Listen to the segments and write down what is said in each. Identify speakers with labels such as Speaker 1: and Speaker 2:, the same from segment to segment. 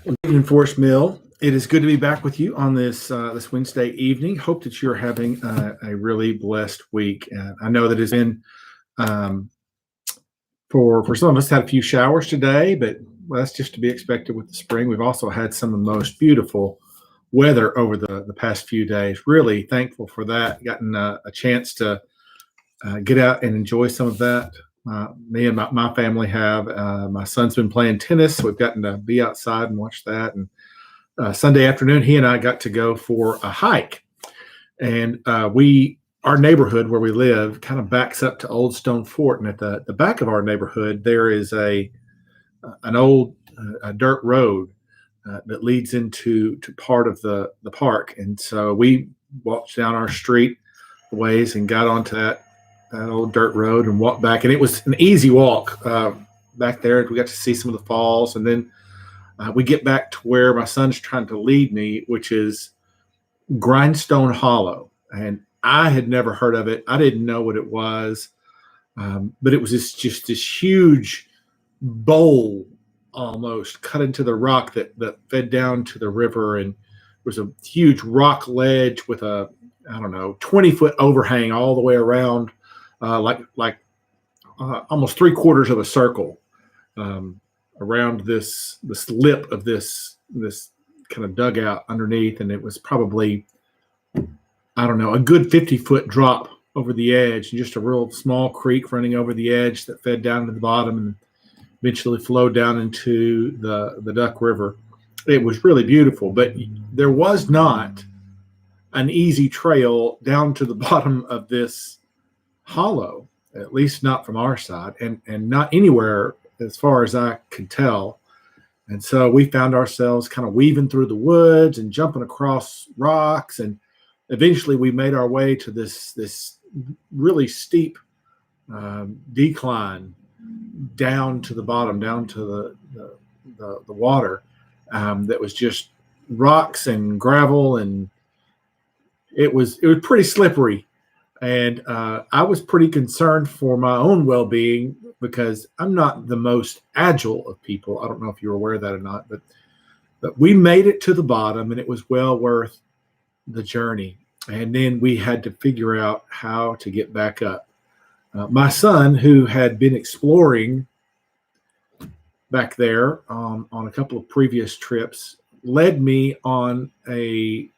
Speaker 1: Good evening, Forest Mill. It is good to be back with you on this Wednesday evening. Hope that you're having a really blessed week. I know that it's been um, for some of us had a few showers today, but that's just to be expected with the spring. We've also had some of the most beautiful weather over the past few days. Really thankful for that. Gotten a chance to get out and enjoy some of that. Me and my family have. My son's been playing tennis, so we've gotten to be outside and watch that. And Sunday afternoon, he and I got to go for a hike. And our neighborhood where we live kind of backs up to Old Stone Fort. And at the back of our neighborhood, there is an old dirt road that leads into part of the park. And so we walked down our street ways and got onto that old dirt road and walked back. And it was an easy walk back there. We got to see some of the falls. And then we get back to where my son's trying to lead me, which is Grindstone Hollow. And I had never heard of it. I didn't know what it was. But it was just this huge bowl almost cut into the rock that fed down to the river. And there was a huge rock ledge with a, 20-foot overhang all the way around, like almost 3/4 of a circle around this lip of this kind of dugout underneath. And it was probably, a good 50-foot drop over the edge, and just a real small creek running over the edge that fed down to the bottom and eventually flowed down into the Duck River. It was really beautiful, but there was not an easy trail down to the bottom of this hollow, at least not from our side, and not anywhere as far as I could tell. And so we found ourselves kind of weaving through the woods and jumping across rocks, and eventually we made our way to this really steep decline down to the bottom, down to the water that was just rocks and gravel, and it was pretty slippery. And I was pretty concerned for my own well-being because I'm not the most agile of people. I don't know if you're aware of that or not, but we made it to the bottom, and it was well worth the journey. And then we had to figure out how to get back up. My son, who had been exploring back there on a couple of previous trips, led me on a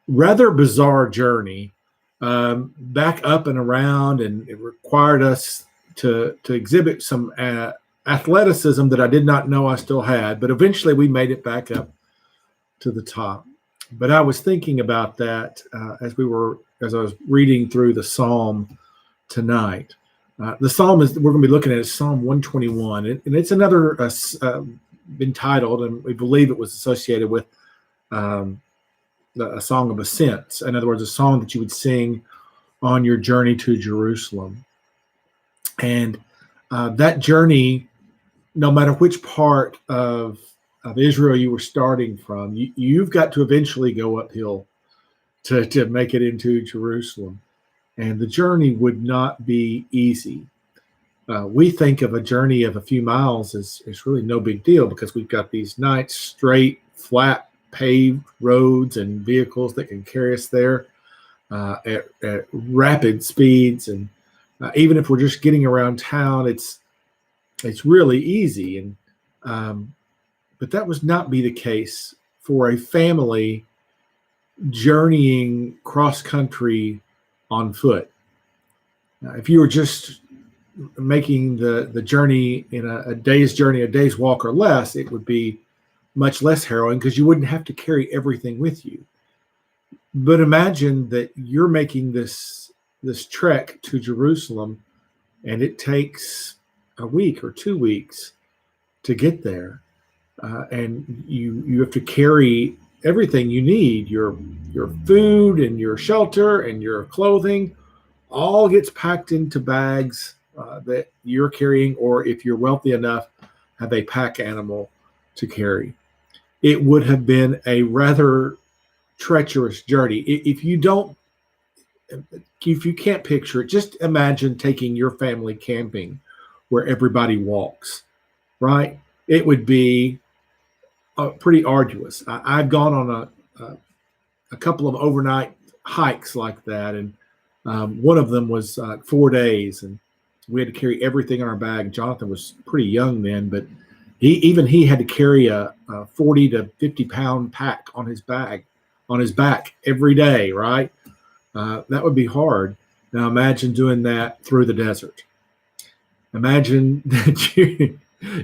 Speaker 1: rather bizarre journey back up and around, and it required us to exhibit some athleticism that I did not know I still had. But eventually we made it back up to the top. But I was thinking about that as I was reading through the Psalm tonight. The Psalm we're going to be looking at is Psalm 121, and it's another been titled, and we believe it was associated with a song of ascents. In other words, a song that you would sing on your journey to Jerusalem. And that journey, no matter which part of Israel you were starting from, you've got to eventually go uphill to make it into Jerusalem. And the journey would not be easy. We think of a journey of a few miles as really no big deal because we've got these nice, straight, flat, paved roads and vehicles that can carry us there at rapid speeds. And even if we're just getting around town, it's really easy. And but that would not be the case for a family journeying cross country on foot. If you were just making the journey in a day's walk or less, it would be much less harrowing because you wouldn't have to carry everything with you. But imagine that you're making this trek to Jerusalem, and it takes a week or 2 weeks to get there. And you have to carry everything you need, your food and your shelter and your clothing, all gets packed into bags that you're carrying, or if you're wealthy enough, have a pack animal to carry. It would have been a rather treacherous journey. If you can't picture it, just imagine taking your family camping where everybody walks, right? It would be pretty arduous. I've gone on a couple of overnight hikes like that, and one of them was 4 days, and we had to carry everything in our bag. Jonathan was pretty young then, but he had to carry a 40 to 50 pound pack on his back every day, right? That would be hard. Now imagine doing that through the desert. Imagine that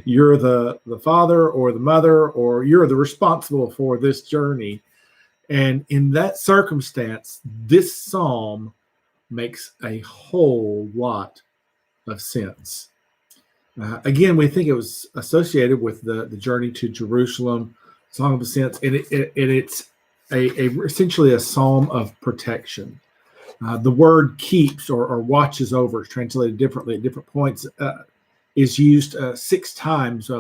Speaker 1: you're the father or the mother, or you're the responsible for this journey. And in that circumstance, this psalm makes a whole lot of sense. Again, we think it was associated with the journey to Jerusalem, Song of Ascents, and it's essentially a psalm of protection. The word keeps or watches over is translated differently at different points, is used 6 times.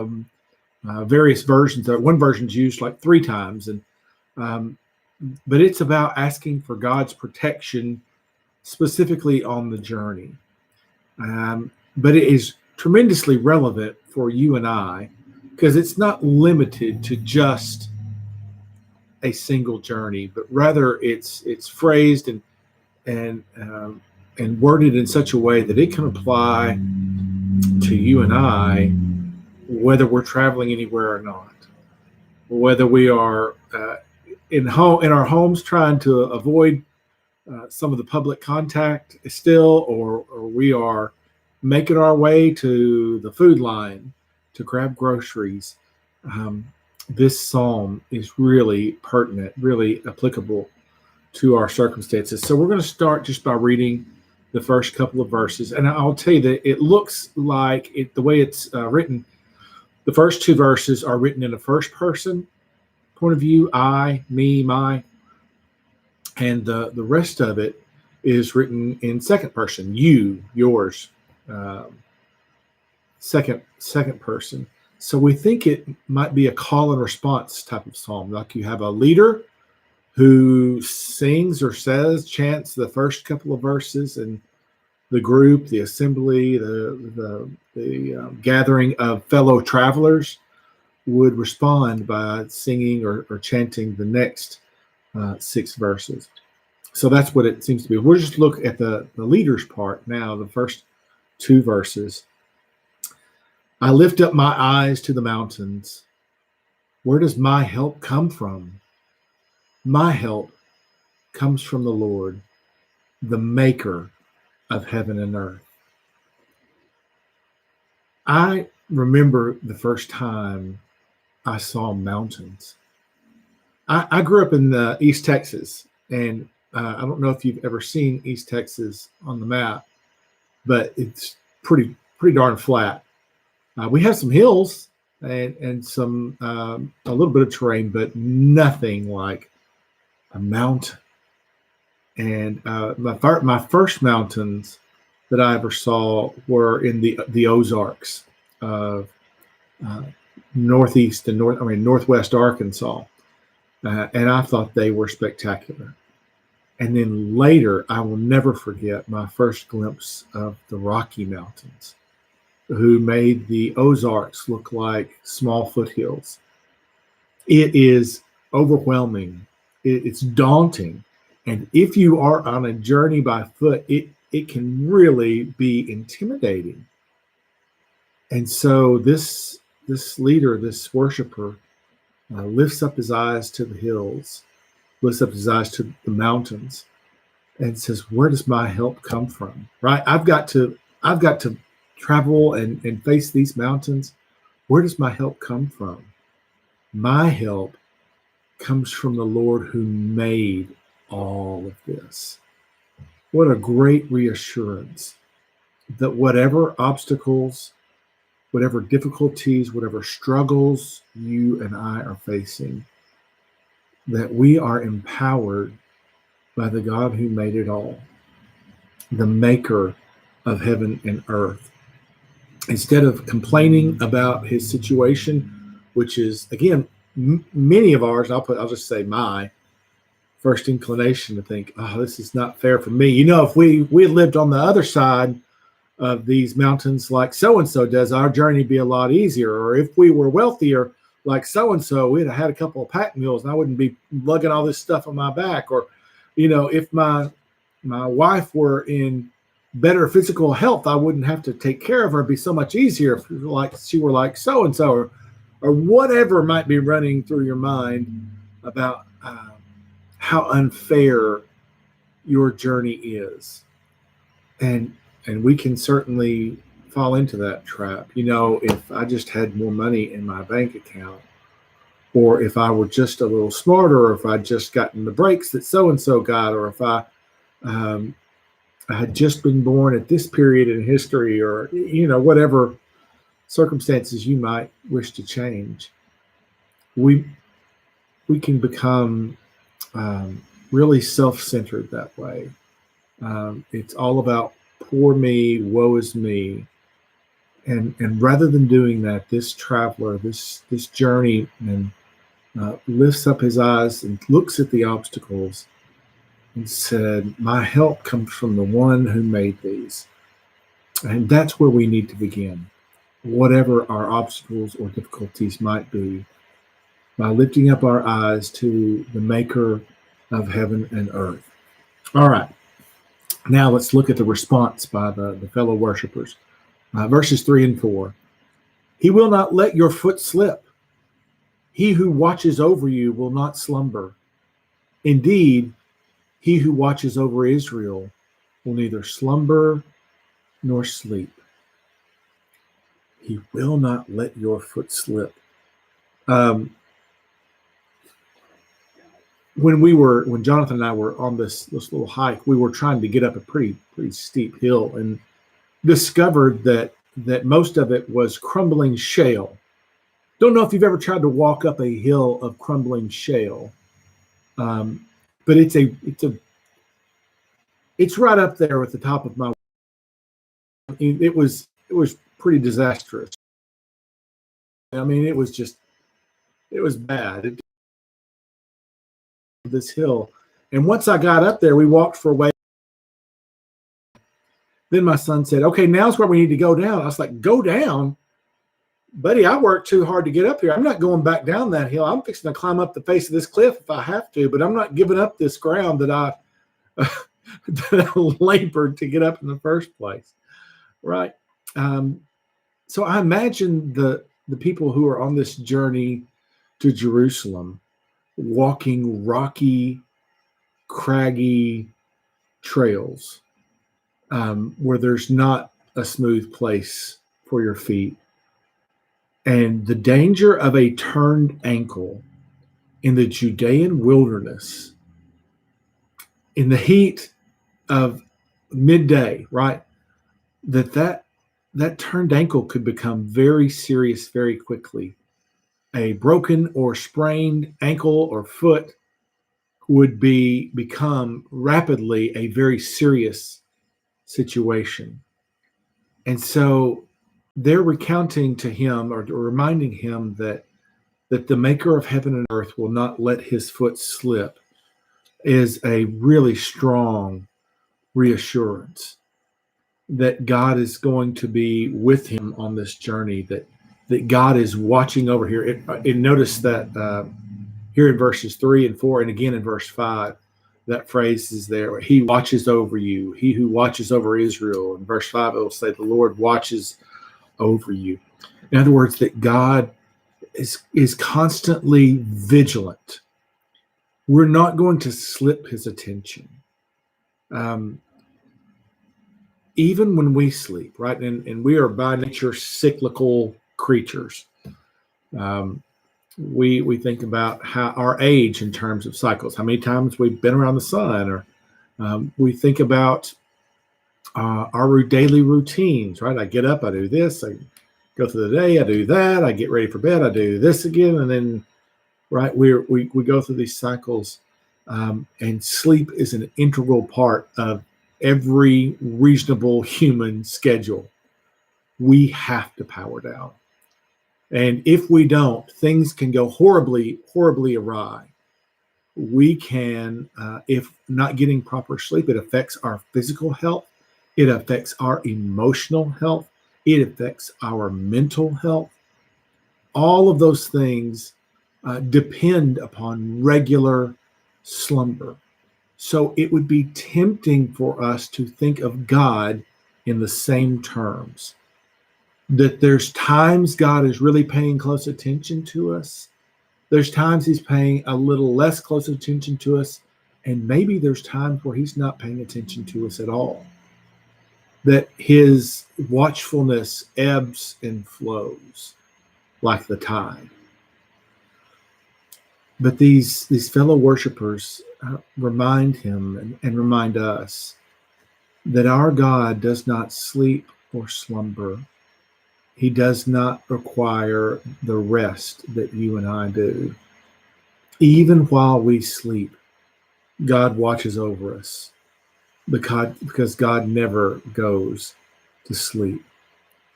Speaker 1: Various versions. One version is used like 3 times, but it's about asking for God's protection specifically on the journey. But it is tremendously relevant for you and I, because it's not limited to just a single journey, but rather it's phrased and worded in such a way that it can apply to you and I, whether we're traveling anywhere or not, whether we are in our homes trying to avoid some of the public contact still, or we are making our way to the food line to grab groceries. This psalm is really pertinent, really applicable to our circumstances. So we're going to start just by reading the first couple of verses. And I'll tell you that it looks like the way it's written, the first 2 verses are written in a first person point of view, I, me, my, and the rest of it is written in second person, you, yours, second person. So we think it might be a call and response type of psalm, like you have a leader who sings or chants the first couple of verses, and the group, the assembly, the gathering of fellow travelers would respond by singing or chanting the next 6 verses. So that's what it seems to be. We'll just look at the leader's part now, the first 2 verses. I lift up my eyes to the mountains. Where does my help come from? My help comes from the Lord, the maker of heaven and earth. I remember the first time I saw mountains. I grew up in East Texas, and I don't know if you've ever seen East Texas on the map, but it's pretty darn flat. We have some hills and some a little bit of terrain, but nothing like a mountain. And my first mountains that I ever saw were in the Ozarks of northwest Arkansas, and I thought they were spectacular. And then later, I will never forget my first glimpse of the Rocky Mountains, who made the Ozarks look like small foothills. It is overwhelming. It's daunting. And if you are on a journey by foot, it can really be intimidating. And so this leader, this worshiper, lifts up his eyes to the hills, lifts up his eyes to the mountains, and says, where does my help come from? Right? I've got to travel and face these mountains. Where does my help come from? My help comes from the Lord who made all of this. What a great reassurance that whatever obstacles, whatever difficulties, whatever struggles you and I are facing, that we are empowered by the God who made it all, the maker of heaven and earth. Instead of complaining about his situation, which is, again, many of ours, I'll just say my first inclination to think, oh, this is not fair for me. You know, if we had lived on the other side of these mountains like so-and-so does, our journey would be a lot easier. Or if we were wealthier, like so-and-so, we'd have had a couple of pack mules and I wouldn't be lugging all this stuff on my back. Or, if my wife were in better physical health, I wouldn't have to take care of her. It'd be so much easier if she were like so-and-so, or whatever might be running through your mind about how unfair your journey is. And we can certainly fall into that trap. If I just had more money in my bank account, or if I were just a little smarter, or if I'd just gotten the breaks that so-and-so got, or if I had just been born at this period in history, or, whatever circumstances you might wish to change, we can become really self-centered that way. It's all about poor me, woe is me. And rather than doing that, this traveler, this journeyman, lifts up his eyes and looks at the obstacles and said, my help comes from the one who made these. And that's where we need to begin, whatever our obstacles or difficulties might be, by lifting up our eyes to the maker of heaven and earth. All right. Now let's look at the response by the fellow worshipers. Verses 3 and 4. He will not let your foot slip. He who watches over you will not slumber. Indeed, he who watches over Israel will neither slumber nor sleep. He will not let your foot slip. When Jonathan and I were on this little hike, we were trying to get up a pretty steep hill, and discovered that most of it was crumbling shale. Don't know if you've ever tried to walk up a hill of crumbling shale, but it's right up there at the top of my. It was pretty disastrous. I mean, it was bad. This hill, and once I got up there, we walked for a way. Then my son said, okay, now's where we need to go down. I was like, go down? Buddy, I worked too hard to get up here. I'm not going back down that hill. I'm fixing to climb up the face of this cliff if I have to, but I'm not giving up this ground that I labored to get up in the first place. Right. So I imagine the people who are on this journey to Jerusalem walking rocky, craggy trails, where there's not a smooth place for your feet. And the danger of a turned ankle in the Judean wilderness, in the heat of midday, right? That turned ankle could become very serious very quickly. A broken or sprained ankle or foot would become rapidly a very serious situation. And so they're recounting to him, or reminding him, that the maker of heaven and earth will not let his foot slip, is a really strong reassurance that God is going to be with him on this journey, that God is watching over here. And notice that here in verses 3 and 4, and again in verse 5, that phrase is there. He watches over you. He who watches over Israel. In verse 5, it will say the Lord watches over you. In other words, that God is constantly vigilant. We're not going to slip his attention. Even when we sleep, right? And we are by nature cyclical creatures. We think about how our age in terms of cycles, how many times we've been around the sun, or we think about our daily routines, right? I get up, I do this, I go through the day, I do that, I get ready for bed, I do this again, and then, right, we go through these cycles, and sleep is an integral part of every reasonable human schedule. We have to power down. And if we don't, things can go horribly, horribly awry. We can, if not getting proper sleep, it affects our physical health. It affects our emotional health. It affects our mental health. All of those things depend upon regular slumber. So it would be tempting for us to think of God in the same terms. That there's times God is really paying close attention to us. There's times he's paying a little less close attention to us. And maybe there's times where he's not paying attention to us at all. That his watchfulness ebbs and flows like the tide. But these fellow worshipers remind him and remind us that our God does not sleep or slumber. He does not require the rest that you and I do. Even while we sleep, God watches over us because God never goes to sleep.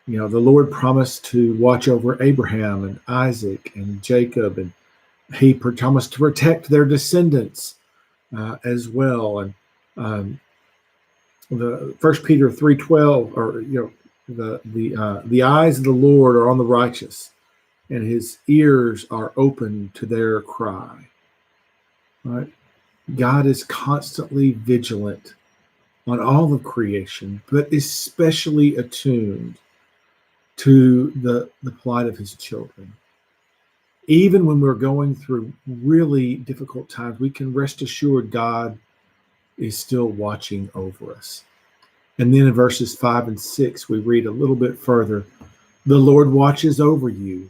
Speaker 1: You know, the Lord promised to watch over Abraham and Isaac and Jacob, and he promised to protect their descendants as well. And the 1 Peter 3:12, or the eyes of the Lord are on the righteous, and his ears are open to their cry. Right? God is constantly vigilant on all of creation, but especially attuned to the plight of his children. Even when we're going through really difficult times, we can rest assured God is still watching over us. And then in verses 5 and 6, we read a little bit further, the Lord watches over you,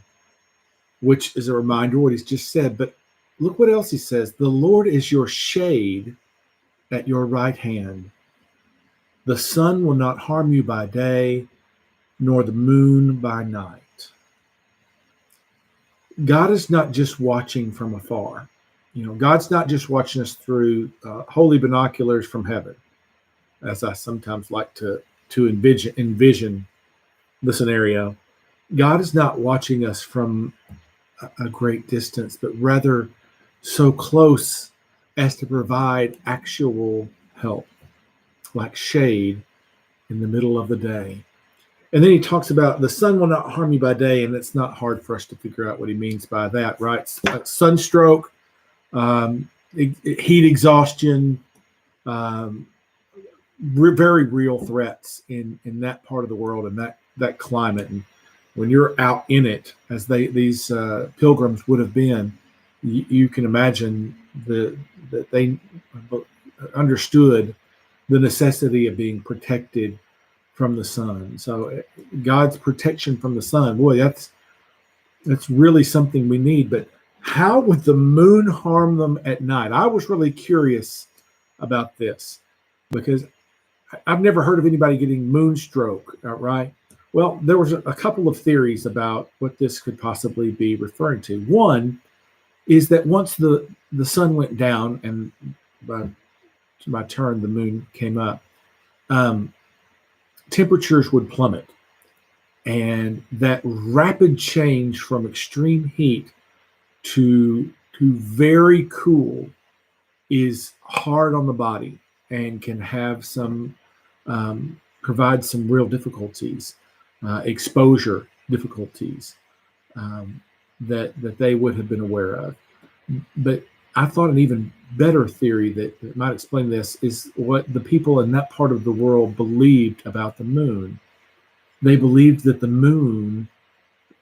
Speaker 1: which is a reminder of what he's just said. But look what else he says. The Lord is your shade at your right hand. The sun will not harm you by day, nor the moon by night. God is not just watching from afar. You know, God's not just watching us through holy binoculars from heaven, as I sometimes like to envision the scenario. God is not watching us from a great distance, but rather so close as to provide actual help, like shade in the middle of the day. And then he talks about the sun will not harm you by day, and it's not hard for us to figure out what he means by that, right? Sunstroke, heat exhaustion, very real threats in that part of the world and that climate. And when you're out in it, as these pilgrims would have been, you can imagine that they understood the necessity of being protected from the sun. So God's protection from the sun, boy, that's really something we need. But how would the moon harm them at night? I was really curious about this because I've never heard of anybody getting moonstroke, right? Well, there was a couple of theories about what this could possibly be referring to. One is that once the sun went down and by turn the moon came up, temperatures would plummet, and that rapid change from extreme heat to very cool is hard on the body and can have some provide some real difficulties, exposure difficulties that they would have been aware of. But I thought an even better theory that might explain this is what the people in that part of the world believed about the moon. They believed that the moon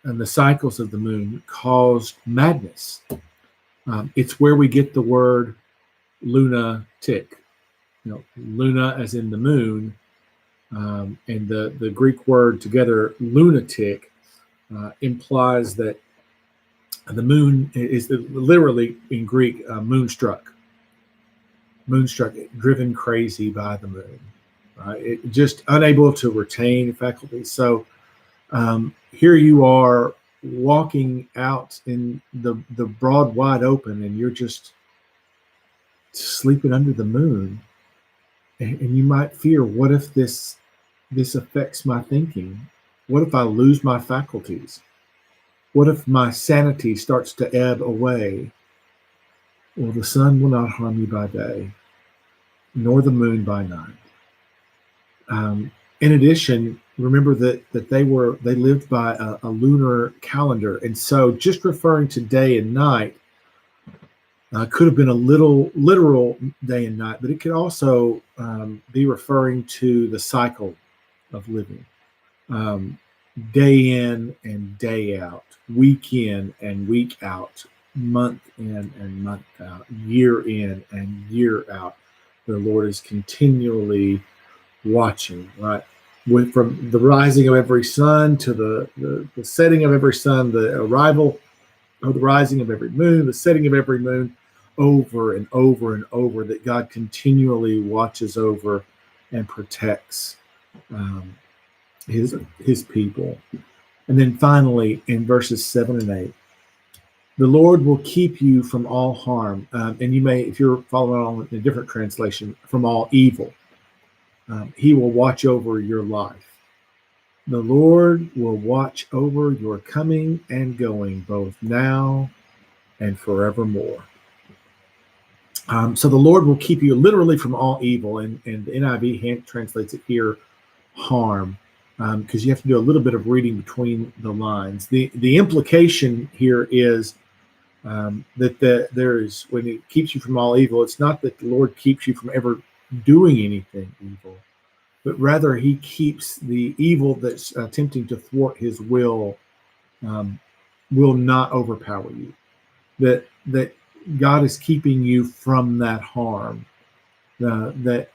Speaker 1: and the cycles of the moon caused madness. It's where we get the word lunatic. You know, luna as in the moon, and the Greek word together, lunatic, implies that the moon is literally in Greek moonstruck, driven crazy by the moon, it just unable to retain faculties. So here you are walking out in the broad wide open, and you're just sleeping under the moon, and you might fear, what if this affects my thinking? What if I lose my faculties? What if my sanity starts to ebb away? Well, the sun will not harm you by day, nor the moon by night. In addition, remember that they lived by a lunar calendar, and so just referring to day and night could have been a little literal day and night, but it could also be referring to the cycle of living, um, day in and day out, week in and week out, month in and month out, year in and year out. The Lord is continually watching, right? From the rising of every sun to the setting of every sun, the arrival of the rising of every moon, the setting of every moon, over and over and over, that God continually watches over and protects um, his people. And then finally, in verses 7 and 8, the Lord will keep you from all harm. And you may, if you're following along in a different translation, from all evil. He will watch over your life. The Lord will watch over your coming and going, both now and forevermore. So the Lord will keep you literally from all evil, and the NIV translates it here, harm, because you have to do a little bit of reading between the lines. The implication here is that there is, when it keeps you from all evil, it's not that the Lord keeps you from ever doing anything evil, but rather he keeps the evil that's attempting to thwart his will not overpower you. That God is keeping you from that harm. That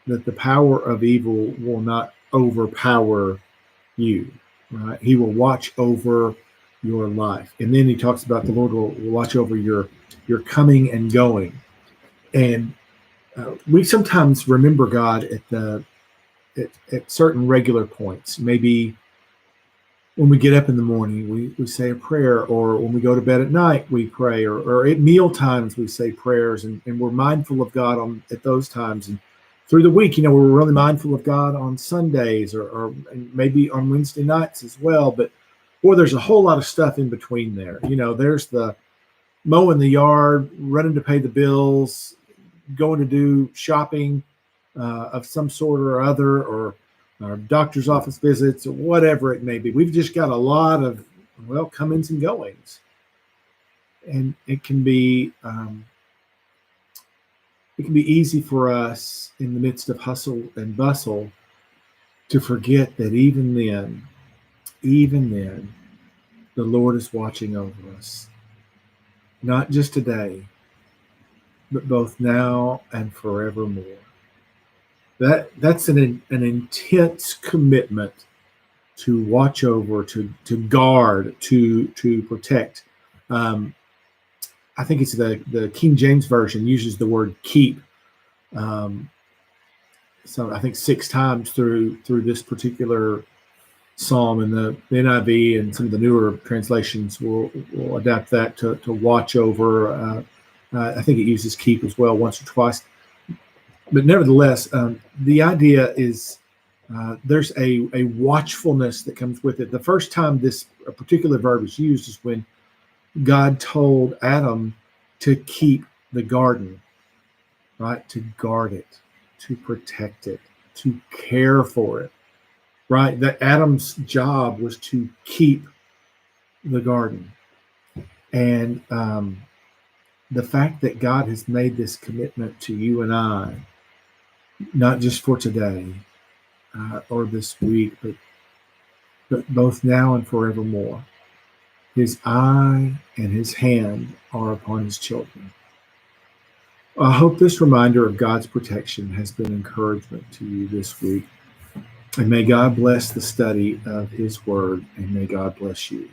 Speaker 1: the power of evil will not overpower you. Right? He will watch over your life. And then he talks about the Lord will watch over your coming and going. And we sometimes remember God at certain regular points. Maybe when we get up in the morning, we say a prayer, or when we go to bed at night, we pray, or at meal times, we say prayers, and we're mindful of God at those times. And through the week, we're really mindful of God on Sundays, or maybe on Wednesday nights as well. But boy, there's a whole lot of stuff in between there. There's the mowing the yard, running to pay the bills, going to do shopping of some sort or other, or doctor's office visits, or whatever it may be. We've just got a lot of, come-ins and goings. And it can be easy for us in the midst of hustle and bustle to forget that even then, the Lord is watching over us. Not just today, but both now and forevermore. That's an intense commitment to watch over, to guard, to protect. I think it's the King James Version uses the word keep. So I think 6 times through this particular psalm, and the NIV and some of the newer translations will adapt that to watch over. I think it uses keep as well once or twice. But nevertheless, the idea is there's a watchfulness that comes with it. The first time this particular verb is used is when God told Adam to keep the garden, right? To guard it, to protect it, to care for it, right? That Adam's job was to keep the garden. And the fact that God has made this commitment to you and I, not just for today or this week, but both now and forevermore. His eye and his hand are upon his children. I hope this reminder of God's protection has been encouragement to you this week. And may God bless the study of his word, and may God bless you.